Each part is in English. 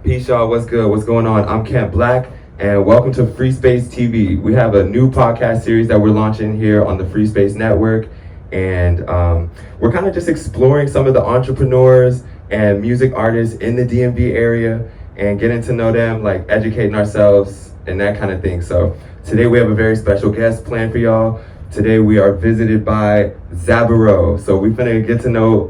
Peace, y'all. What's good? What's going on? I'm Kent Black, and welcome to PhreeSpace TV. We have a new podcast series that we're launching here on the PhreeSpace Network, and we're kind of just exploring some of the entrepreneurs and music artists in the DMV area and getting to know them, like educating ourselves and that kind of thing. So today we have a very special guest planned for y'all. Today we are visited by Zaburo. So we're gonna get to know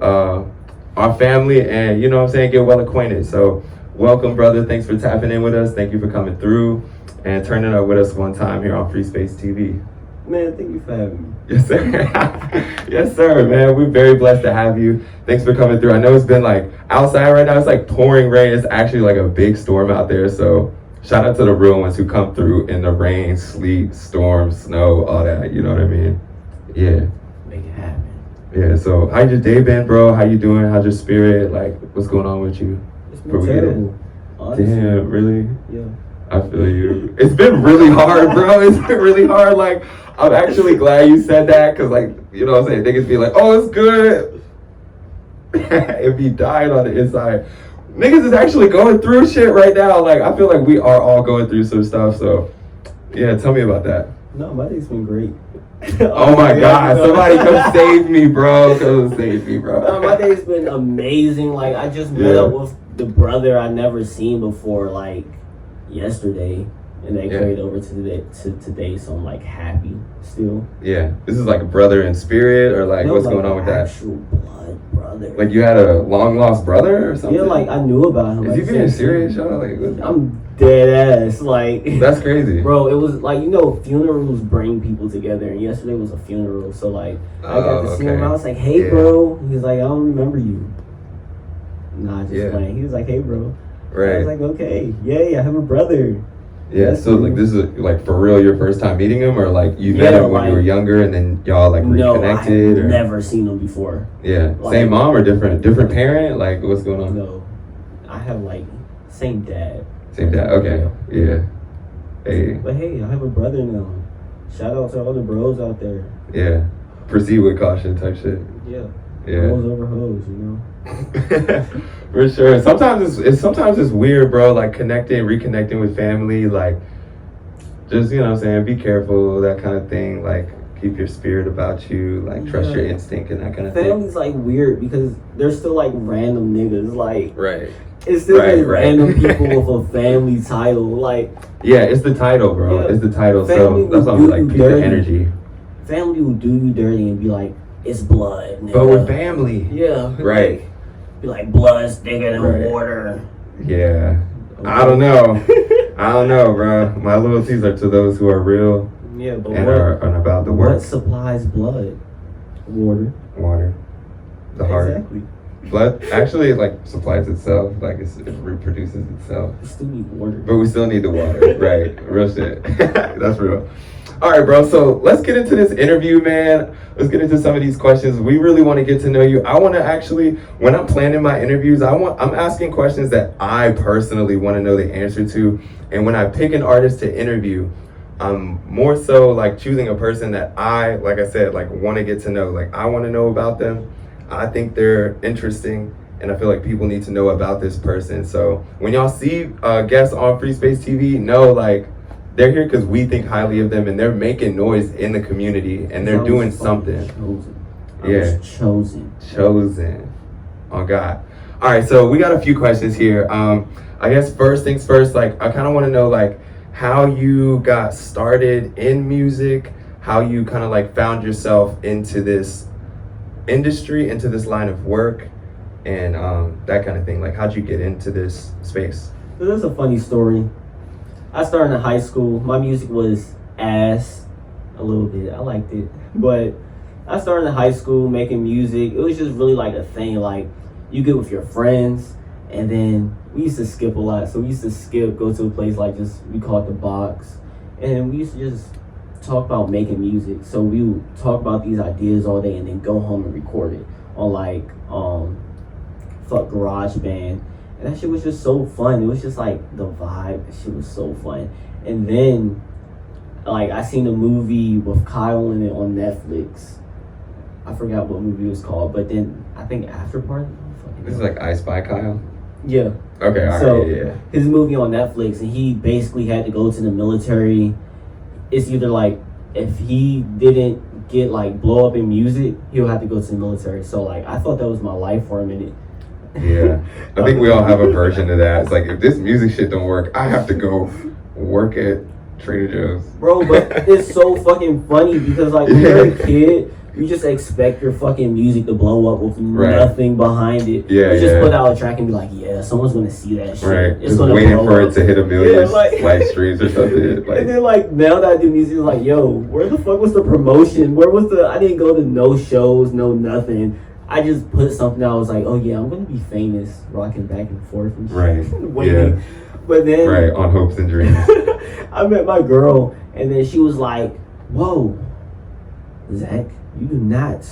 our family and, you know what I'm saying, get well acquainted. So welcome, brother. Thanks for tapping in with us. Thank you for coming through and turning up with us one time here on PhreeSpace TV. Man, thank you for having me. Yes, sir. Yes, sir, man. We're very blessed to have you. Thanks for coming through. I know it's been like outside right now. It's like pouring rain. It's actually like a big storm out there. So shout out to the real ones who come through in the rain, sleet, storm, snow, all that. You know what I mean? Yeah. Make it happen. Yeah. So how's your day been, bro? How you doing? How's your spirit? Like, what's going on with you? It's been terrible. Honestly. Damn, really? Yeah. I feel you. It's been really hard, bro. It's been really hard. Like, I'm actually glad you said that, because, like, you know what I'm saying? Niggas be like, oh, it's good. If you died on the inside. Niggas is actually going through shit right now. Like, I feel like we are all going through some stuff. So, yeah, tell me about that. No, my day's been great. Oh my God. Somebody come save me, bro. Come save me, bro. No, my day's been amazing. Like, I just met up with the brother I never seen before, like, yesterday. And they carried over to today, so I'm like happy still. Yeah, this is like a brother in spirit, or like what's going on with that? Actual blood brother. Like you had a long lost brother or something? Yeah, like I knew about him. Is he being serious, y'all? Like, I'm dead ass. Like that's crazy, bro. It was like, you know, funerals bring people together, and yesterday was a funeral, so like I got to see him. I was like, hey, bro. He's like, I don't remember you. Nah, just playing. He was like, hey, bro. Right. I was like, okay, yay, I have a brother. Yeah, so like this is like for real your first time meeting him, or like you met him when you were younger and then y'all like reconnected? No, I've never seen him before. Yeah, like, same mom or different parent? Like what's going on? No, I have like same dad. Same dad, okay, yeah. Hey. But hey, I have a brother now. Shout out to all the bros out there. Yeah, proceed with caution type shit. Yeah. Yeah. Bros over hoes, you know. For sure. Sometimes it's weird, bro. Like reconnecting with family. Like, just, you know what I'm saying, be careful, that kind of thing. Like, keep your spirit about you. Like, trust your instinct and that kind of thing. Family's like weird because they're still like random niggas. Like, right. It's still like random people with a family title. Like, yeah, it's the title, bro. Yeah. It's the title. So that's why I'm like, keep the energy. Family will do you dirty and be like, it's blood, nigga. But with family. Yeah. Right. Be like, blood's thicker than water. Yeah. Okay. I don't know, bro. My loyalties are to those who are real. Yeah, but and are about the work. What supplies blood? Water. The heart. Exactly. Blood actually like supplies itself. Like it reproduces itself. We still need water. But we still need the water. Right. Real shit. That's real. All right, bro. So let's get into this interview, man. Let's get into some of these questions. We really want to get to know you. I want to actually, when I'm planning my interviews, I'm asking questions that I personally want to know the answer to. And when I pick an artist to interview, I'm more so like choosing a person that like I said, like want to get to know. Like I want to know about them. I think they're interesting, and I feel like people need to know about this person. So when y'all see guests on PhreeSpace TV, know like, they're here because we think highly of them, and they're making noise in the community, and they're doing something. Chosen. Oh God. All right, so we got a few questions here. I guess first things first, like I kind of want to know like how you got started in music, how you kind of like found yourself into this industry, into this line of work, and that kind of thing. Like how'd you get into this space? So there's a funny story. I started in high school. My music was ass a little bit. I liked it. But I started in high school making music. It was just really like a thing. Like you get with your friends, and then we used to skip a lot. So we used to go to a place like we call it the Box. And we used to just talk about making music. So we would talk about these ideas all day and then go home and record it on like GarageBand. And that shit was just so fun. It was just like the vibe. That shit was so fun. And then, like, I seen a movie with Kyle in it on Netflix. I forgot what movie it was called, but then I think After Party. This is like I Spy Kyle? Yeah. Okay, all So, right, yeah. his movie on Netflix, and he basically had to go to the military. It's either like, if he didn't get like blow up in music, he'll have to go to the military. So like, I thought that was my life for a minute. Yeah, I think we all have a version of that. It's like, if this music shit don't work, I have to go work at Trader Joe's. Bro, but it's so fucking funny because like when you're a kid, you just expect your fucking music to blow up with nothing behind it. Yeah, you just put out a track and be like, yeah, someone's gonna see that shit. Right, It's just gonna waiting blow for up. it to hit a million like, live streams or something. Like, and then like now that I do music, it's like, yo, where the fuck was the promotion? Where was the? I didn't go to no shows, no nothing. I just put something out. I was like, oh yeah, I'm gonna be famous, rocking back and forth and shit. Right. Waiting. Yeah. But then right, on hopes and dreams. I met my girl, and then she was like, whoa, Zach, you do not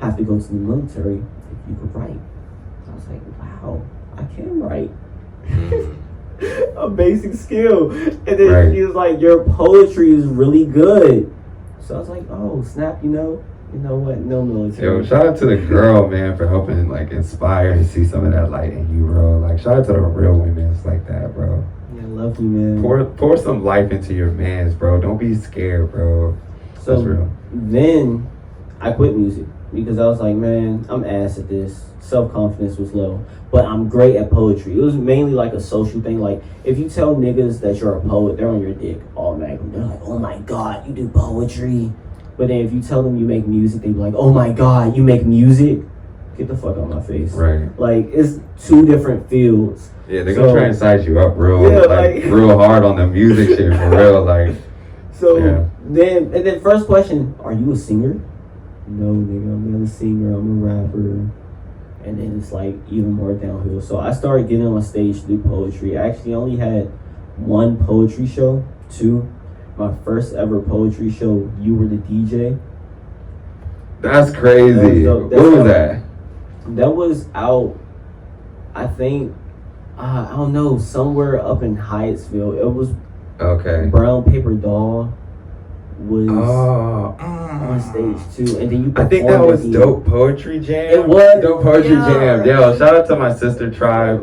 have to go to the military if you could write. I was like, wow, I can write. A basic skill. And then she was like, your poetry is really good. So I was like, oh, snap, you know what, no military. Yo, shout out to the girl, man, for helping like inspire and see some of that light in you, bro. Like, shout out to the real women like that, bro. Yeah, love you, man. Pour some life into your mans, bro. Don't be scared, bro. So that's real. Then I quit music because I was like, man, I'm ass at this. Self-confidence was low, but I'm great at poetry. It was mainly like a social thing. Like, if you tell niggas that you're a poet, they're on your dick automatically. They're like, oh my God, you do poetry. But then if you tell them you make music, they be like, oh my God, you make music? Get the fuck out of my face. Right. Like, it's two different fields. Yeah, they're gonna try and size you up real real hard on the music shit for real. Like, so then first question, are you a singer? No, nigga, I'm not a singer, I'm a rapper. And then it's like even more downhill. So I started getting on stage to do poetry. I actually only had one poetry show, two. My first ever poetry show, you were the DJ. That's crazy. What was that? That was out, I think, I don't know, somewhere up in Hyattsville. It was Brown Paper Doll was on stage too, and then you. I think that was Dope Poetry Jam. It was Dope Poetry Jam. Yo, shout out to my sister tribe,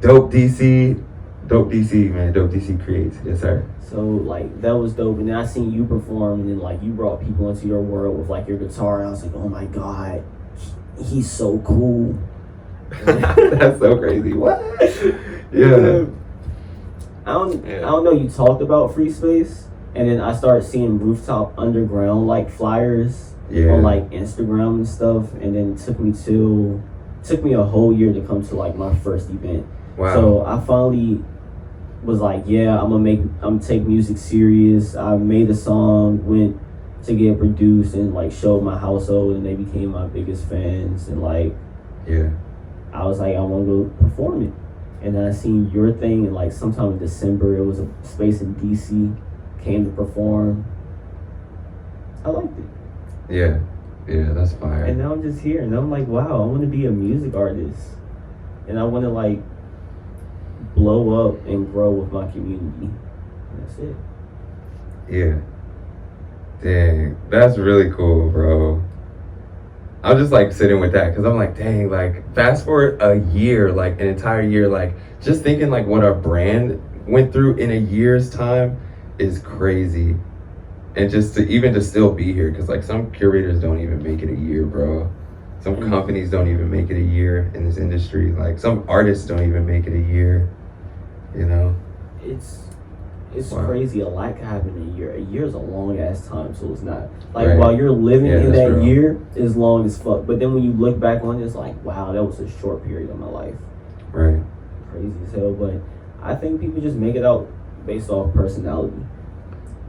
Dope DC, man. Dope DC creates. Yes, sir. So like that was dope, and then I seen you perform, and then like you brought people into your world with like your guitar, and I was like, oh my God, he's so cool. That's so crazy. What? Yeah. I don't know. You talked about PhreeSpace, and then I started seeing Rooftop Underground like flyers on like Instagram and stuff, and then it took me a whole year to come to like my first event. Wow. So I finally was like, yeah, I'm gonna take music serious. I made a song, went to get produced, and like showed my household, and they became my biggest fans. And like, I was like, I want to go perform it. And then I seen your thing, and like sometime in December, it was a space in DC, came to perform. I liked it. Yeah, that's fire. And now I'm just here, and I'm like, wow, I want to be a music artist, and I want to like blow up and grow with my community. And that's it. Yeah. Dang, that's really cool, bro. I'm just like sitting with that because I'm like, dang, like fast forward a year, like an entire year, like just thinking like what our brand went through in a year's time is crazy. And just to still be here, because like some curators don't even make it a year, bro. Some companies don't even make it a year in this industry. Like some artists don't even make it a year, you know? It's crazy. A lot can happen in a year. A year is a long ass time, so it's not like while you're living in that year is long as fuck. But then when you look back on it, it's like, wow, that was a short period of my life. Right. Crazy as hell. But I think people just make it out based off personality.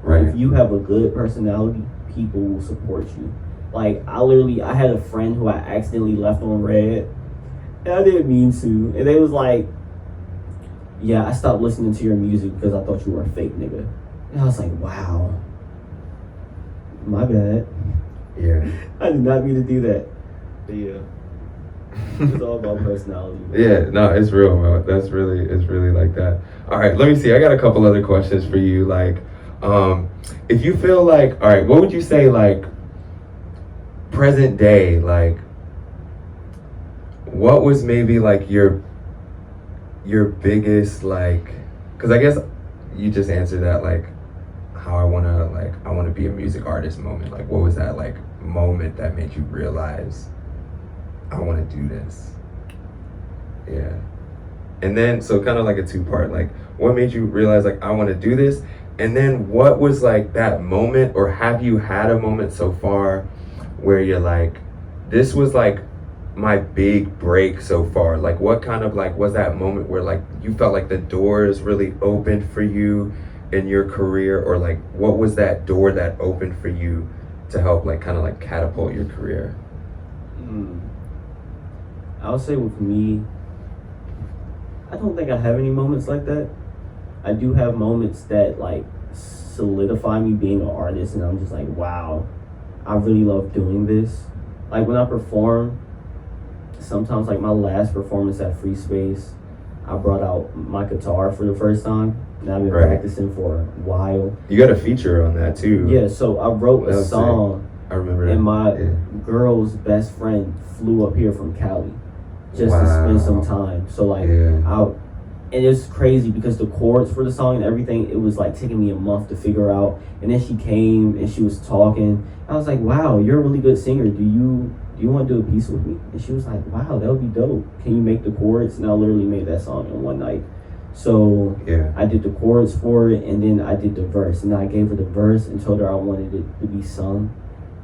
Right. If you have a good personality, people will support you. Like I had a friend who I accidentally left on red, and I didn't mean to, and they was like, yeah, I stopped listening to your music because I thought you were a fake nigga. And I was like, wow, my bad. Yeah. I did not mean to do that. But yeah, it's all about personality. Yeah, no, it's real, man. It's really like that. All right, let me see. I got a couple other questions for you. Like, if you feel like, all right, what would you say, like, present day, like, what was maybe like your biggest, like, because I guess you just answered that, like, how I want to be a music artist moment. Like, what was that like moment that made you realize I want to do this? Yeah. And then, so kind of like a two-part, like, what made you realize like I want to do this? And then what was like that moment, or have you had a moment so far where you're like, this was like my big break so far? Like, what kind of like was that moment where like you felt like the doors really opened for you in your career, or like what was that door that opened for you to help like kind of like catapult your career? I would say with me, I don't think I have any moments like that. I do have moments that like solidify me being an artist, and I'm just like, wow, I really love doing this. Like when I perform, sometimes like my last performance at PhreeSpace, I brought out my guitar for the first time, and I've been practicing for a while. You got a feature on that too. Yeah, so I wrote a song. I remember and that. my girl's best friend flew up here from Cali just to spend some time. So like, and it's crazy because the chords for the song and everything, it was like taking me a month to figure out. And then she came and she was talking. I was like, wow, you're a really good singer. Do you want to do a piece with me? And she was like, wow, that would be dope. Can you make the chords? And I literally made that song in one night. So I did the chords for it, and then I did the verse. And I gave her the verse and told her I wanted it to be sung.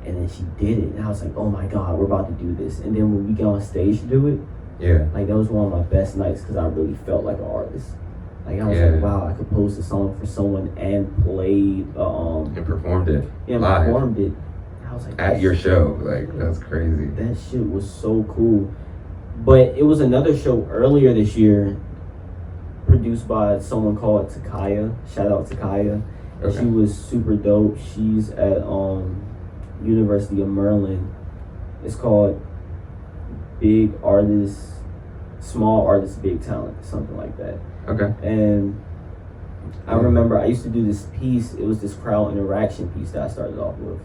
And then she did it. And I was like, oh my God, we're about to do this. And then when we got on stage to do it, like that was one of my best nights because I really felt like an artist. Like I was like, wow, I composed a song for someone and played and performed it. Live. Performed it. I was like, at your show. Like, that's crazy. That shit was so cool. But it was another show earlier this year produced by someone called Takaya. Shout out Takaya. Okay. She was super dope. She's at University of Maryland. It's called Big Artists, Small Artists, Big Talent, something like that. Okay. And I remember I used to do this piece. It was this crowd interaction piece that I started off with.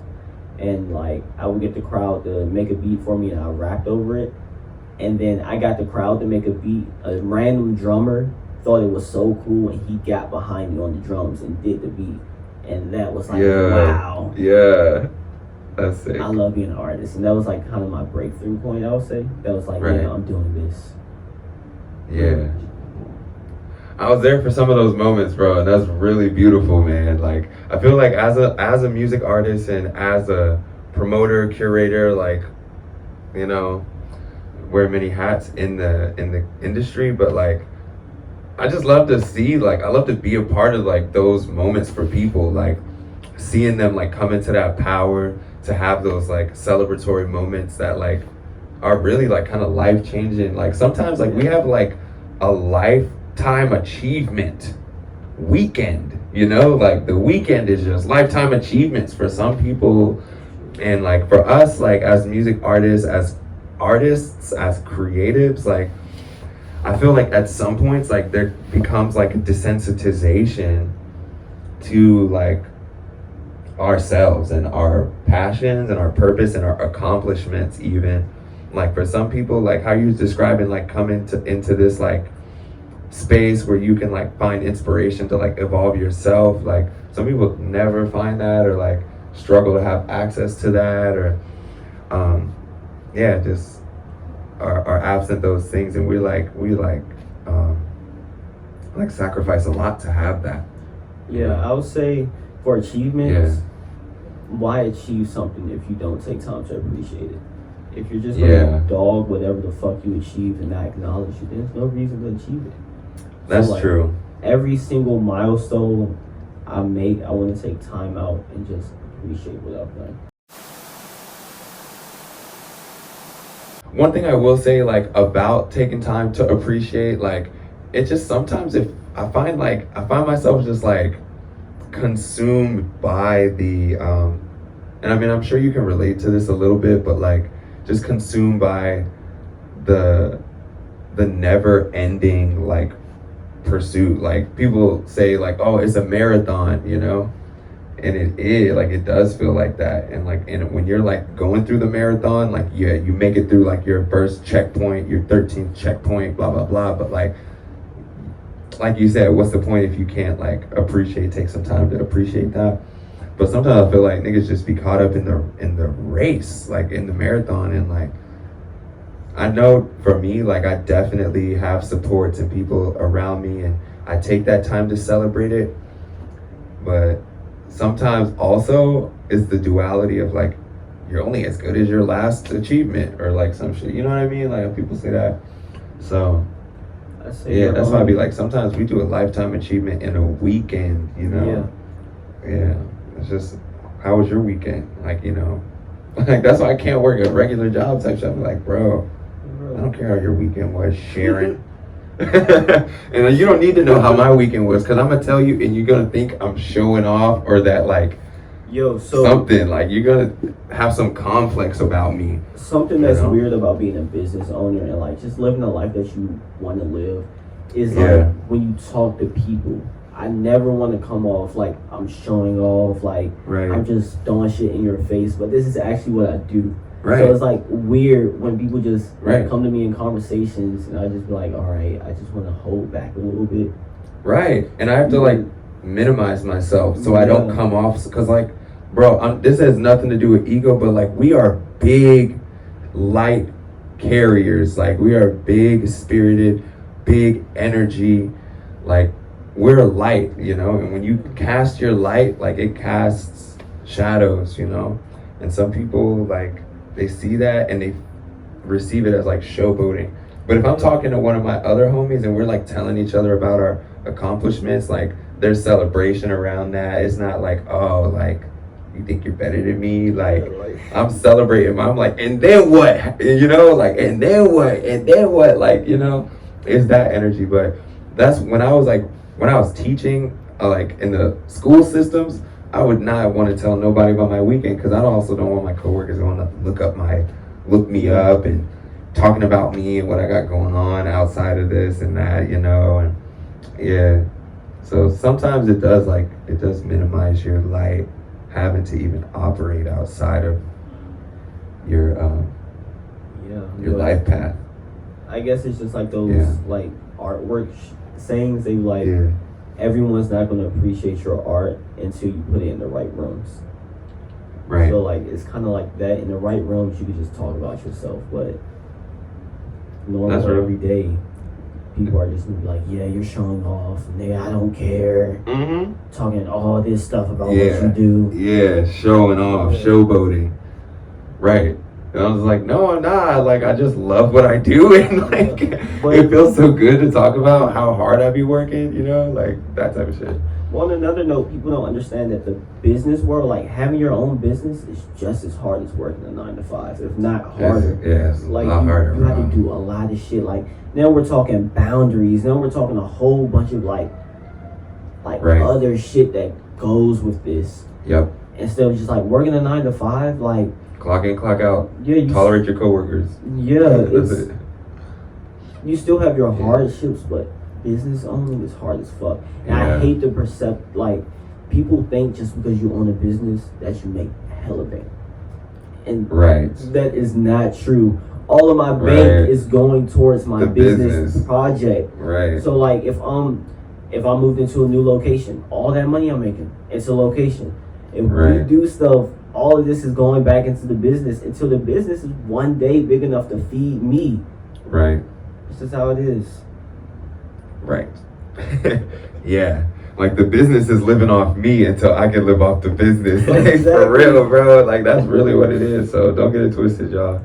And like I would get the crowd to make a beat for me, and I rapped over it. And then I got the crowd to make a beat. A random drummer thought it was so cool, and he got behind me on the drums and did the beat. And that was like, wow. Yeah. That's sick. I love being an artist. And that was like kind of my breakthrough point, I would say. That was like, yeah, I'm doing this. Yeah. I was there for some of those moments, bro, and that's really beautiful, man. Like, I feel like as a music artist and as a promoter, curator, like, you know, wear many hats in the industry, but like, I just love to see, like, I love to be a part of like those moments for people, like seeing them like come into that power, to have those like celebratory moments that like are really like kind of life changing. Like sometimes like we have like a lifetime achievement weekend, you know, like the weekend is just lifetime achievements for some people. And like for us, like as music artists, as creatives, like I feel like at some points like there becomes like a desensitization to like ourselves and our passions and our purpose and our accomplishments. Even like for some people, like how you was describing, like coming into this like space where you can like find inspiration to like evolve yourself. Like some people never find that, or like struggle to have access to that, or just are absent those things, and we sacrifice a lot to have that. I would say for achievements, why achieve something if you don't take time to appreciate it? If you're just gonna dog whatever the fuck you achieve and not acknowledge it, there's no reason to achieve it. That's true. Every single milestone I make, I want to take time out and just appreciate what I've done. One thing I will say, like, about taking time to appreciate, like, it just sometimes if I find myself just like consumed by the and I mean I'm sure you can relate to this a little bit, but like just consumed by the never ending like pursuit. Like people say like, oh, it's a marathon, you know, And it is like, it does feel like that. And like, and when you're like going through the marathon, like, yeah, you make it through like your first checkpoint, your 13th checkpoint, blah blah blah. But like you said, what's the point if you can't like take some time to appreciate that? But sometimes I feel like niggas just be caught up in the race, like in the marathon. And like, I know for me, like, I definitely have supports and people around me, and I take that time to celebrate it. But sometimes also it's the duality of like, you're only as good as your last achievement, or like some shit, you know what I mean? Like people say that. So yeah, that's why I be like, sometimes we do a lifetime achievement in a weekend, you know? Yeah. It's just, how was your weekend? Like, you know, like that's why I can't work a regular job type shit. I'm like, bro, I don't care how your weekend was, Sharon. And you don't need to know how my weekend was, because I'm gonna tell you, and you're gonna think I'm showing off, or that like, something like you're gonna have some complex about me. Something that's weird about being a business owner and like just living the life that you want to live is like when you talk to people, I never want to come off like I'm showing off, like I'm just throwing shit in your face, but this is actually what I do. So it's like weird when people just come to me in conversations, and I just be like, all right, I just want to hold back a little bit. Right. And I have to like minimize myself so I don't come off, because like, bro, this has nothing to do with ego, but like, we are big light carriers. Like, we are big spirited, big energy. Like, we're light, you know? And when you cast your light, like, it casts shadows, you know? And some people, like, they see that and they receive it as like showboating. But if I'm talking to one of my other homies and we're like telling each other about our accomplishments, like, there's celebration around that. It's not like, oh, like, you think you're better than me? Like, I'm celebrating. I'm like, and then what? You know, like, and then what? And then what? Like, you know, it's that energy. But that's when I was teaching, like in the school systems, I would not want to tell nobody about my weekend, because I also don't want my coworkers going to look me up and talking about me and what I got going on outside of this and that, you know. And yeah, so sometimes it does minimize your light, having to even operate outside of your life path. I guess it's just like those like artwork sayings. They like, everyone's not going to appreciate your art until you put it in the right rooms. Right. So like, it's kind of like that. In the right rooms, you can just talk about yourself, but normal every day, people are just gonna be like, yeah, you're showing off, nigga, I don't care. Talking all this stuff about what you do. Yeah, showing off, showboating. Right. And I was like, no, I'm not. Like, I just love what I do, and like, it feels so good to talk about how hard I be working, you know, like that type of shit. Well, on another note, people don't understand that the business world, like having your own business, is just as hard as working a 9 to 5, if not harder. It's like, a lot harder. You have to do a lot of shit. Like, now we're talking boundaries. Now we're talking a whole bunch of like other shit that goes with this. Yep. Instead of just like working a 9 to 5, like, clock in, clock out. Yeah, you tolerate your coworkers. Yeah, that's it. You still have your hardships, but business owning is hard as fuck. And I hate the like, people think just because you own a business that you make hella bank. And that is not true. All of my bank is going towards my business project. Right. So like, if I moved into a new location, all that money I'm making, it's a location. If we do stuff, all of this is going back into the business until the business is one day big enough to feed me. Right. This is how it is. Right. Yeah. Like, the business is living off me until I can live off the business. Like, exactly. For real, bro. Like, that's really what it is. So don't get it twisted, y'all.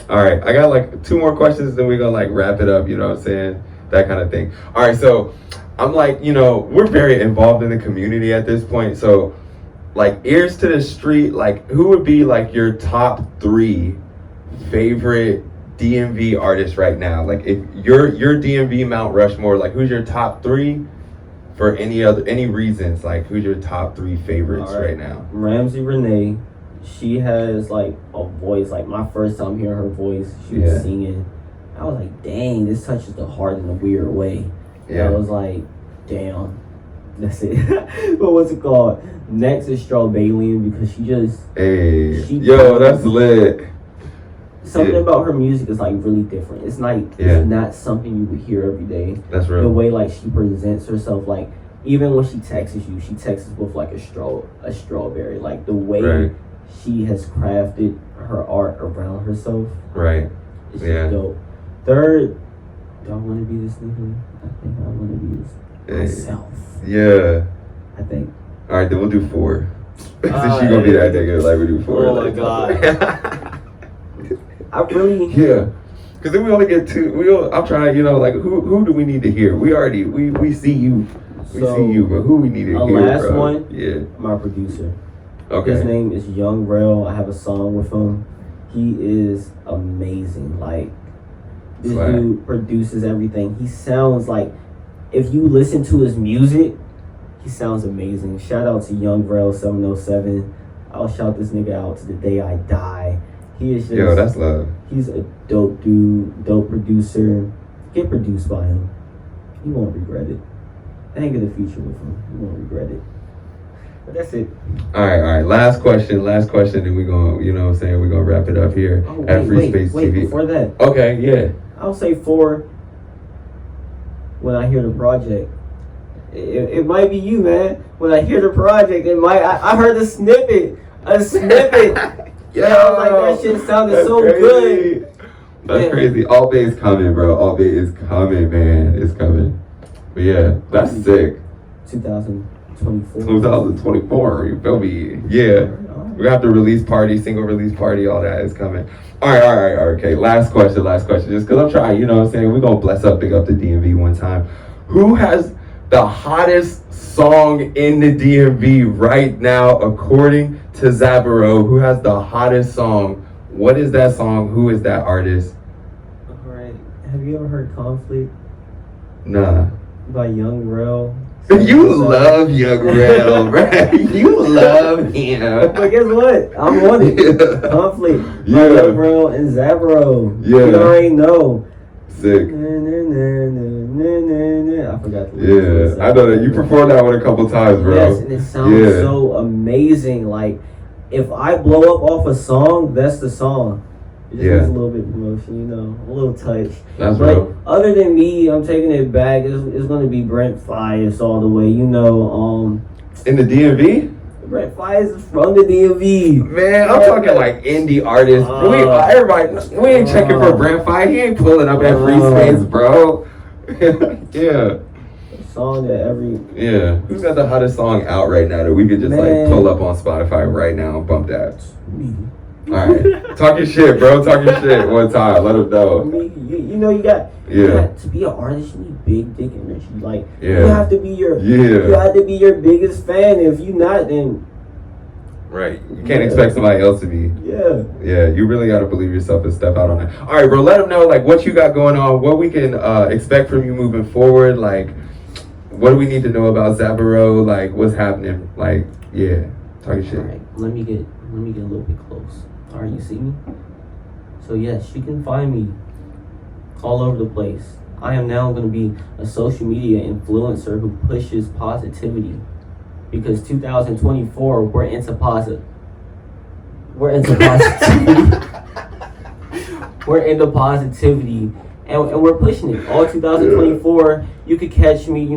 All right. I got like 2 more questions, then we're going to like wrap it up. You know what I'm saying? That kind of thing. All right. So I'm like, you know, we're very involved in the community at this point. So, like, ears to the street, like, who would be like your top 3 favorite DMV artists right now? Like, if your DMV Mount Rushmore, like, who's your top 3 for any reasons? Like, who's your top 3 favorites right now? Ramsey Renee, she has like a voice. Like, my first time hearing her voice, she was singing. I was like, dang, this touches the heart in a weird way. Yeah. I was like, damn. That's it. But what's it called? Next is Strawbalian because she just that's lit. something about her music is like really different. It's like it's not something you would hear every day. That's real. The way like she presents herself, like even when she texts you, she texts with like a strawberry. Like the way she has crafted her art around herself. Right. It's just dope. Third, do I want to be this nigga? I think I want to be this myself. Yeah. I think. All right, then we'll do 4. Since she gonna be that nigga, like we do 4. Oh my god. I really. Yeah. Because then we only get 2. I'm trying, like who do we need to hear? We see you. We see you, but who we need to hear? Last bro? one. Yeah. My producer. Okay. His name is Young Rel. I have a song with him. He is amazing. Like this dude produces everything. He sounds like, if you listen to his music, he sounds amazing. Shout out to Young Rel 707. I'll shout this nigga out to the day I die. He is just, that's love. He's a dope dude, dope producer. Get produced by him. He won't regret it. I ain't gonna feature with him. He won't regret it. But that's it. All right. Last question, and we're gonna, we're gonna wrap it up here at PhreeSpace TV. Before that. Okay, yeah. I'll say 4 when I hear the project. It might be you, man. When I hear the project, it might. I heard a snippet. Yeah. I was like, that shit sounded so crazy. good. That's crazy. All Bay is coming, bro. All Bay is coming, man. It's coming. But yeah, that's sick. 2024. You feel me? Yeah. We're gonna have to release party, single release party, all that is coming. All right. Okay, last question. Just because I'm trying, we're gonna bless up, big up the DMV one time. Who has the hottest song in the DMV right now, according to Zaburo? Who has the hottest song? What is that song? Who is that artist? Alright. Have you ever heard Conflict? Nah. By Young Rel. You love Young Rel, right? You love him. But guess what? I'm on it. Conflict. By Young Rel and Zaburo. Yeah. You already know. Sick. I forgot the lyrics. I know that you performed that one a couple times, bro. Yes, and it sounds so amazing. Like, if I blow up off a song, that's the song. It just needs a little bit of promotion, a little touch. That's real. Other than me, I'm taking it back. It's going to be Brent Fias all the way. In the DMV? Brent Fias is from the DMV. Man, I'm talking like indie artists. We ain't checking for Brent Fias. He ain't pulling up at PhreeSpace, bro. Yeah. Song that Who's got the hottest song out right now that we could just pull up on Spotify right now and bump that? Me. All right. Talking shit, bro. Talking shit one time. Let them know. You got to be an artist, you need big dick energy. Like, you have to be you have to be your biggest fan. If you not, then right. You can't expect somebody else to be. Yeah, you really got to believe yourself and step out on that. All right, bro, let them know, like, what you got going on, what we can expect from you moving forward. Like, what do we need to know about Zaburo? Like, what's happening? Like, talking shit. All right, let me get a little bit close. All right, you see me? So yes, you can find me all over the place. I am now going to be a social media influencer who pushes positivity, because 2024 we're into positivity. We're into positivity, and we're pushing it. All 2024, you could catch me.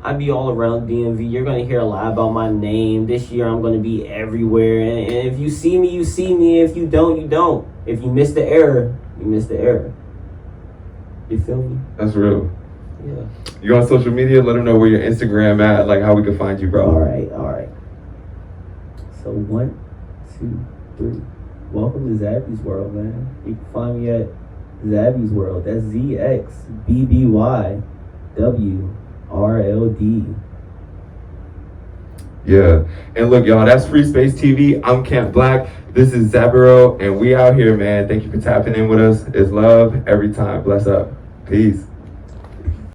I be all around DMV. You're going to hear a lot about my name. This year, I'm going to be everywhere. And if you see me, you see me. If you don't, you don't. If you miss the error, you miss the error. You feel me? That's real. Yeah. You on social media? Let them know where your Instagram at, like how we can find you, bro. All right. So 1, 2, 3. Welcome to Zabby's World, man. You can find me at Zabby's World. That's ZXBBYWRLD. Yeah. And look, y'all, that's PhreeSpace TV. I'm Camp Black. This is Zaburo, and we out here, man. Thank you for tapping in with us. It's love every time. Bless up. Peace.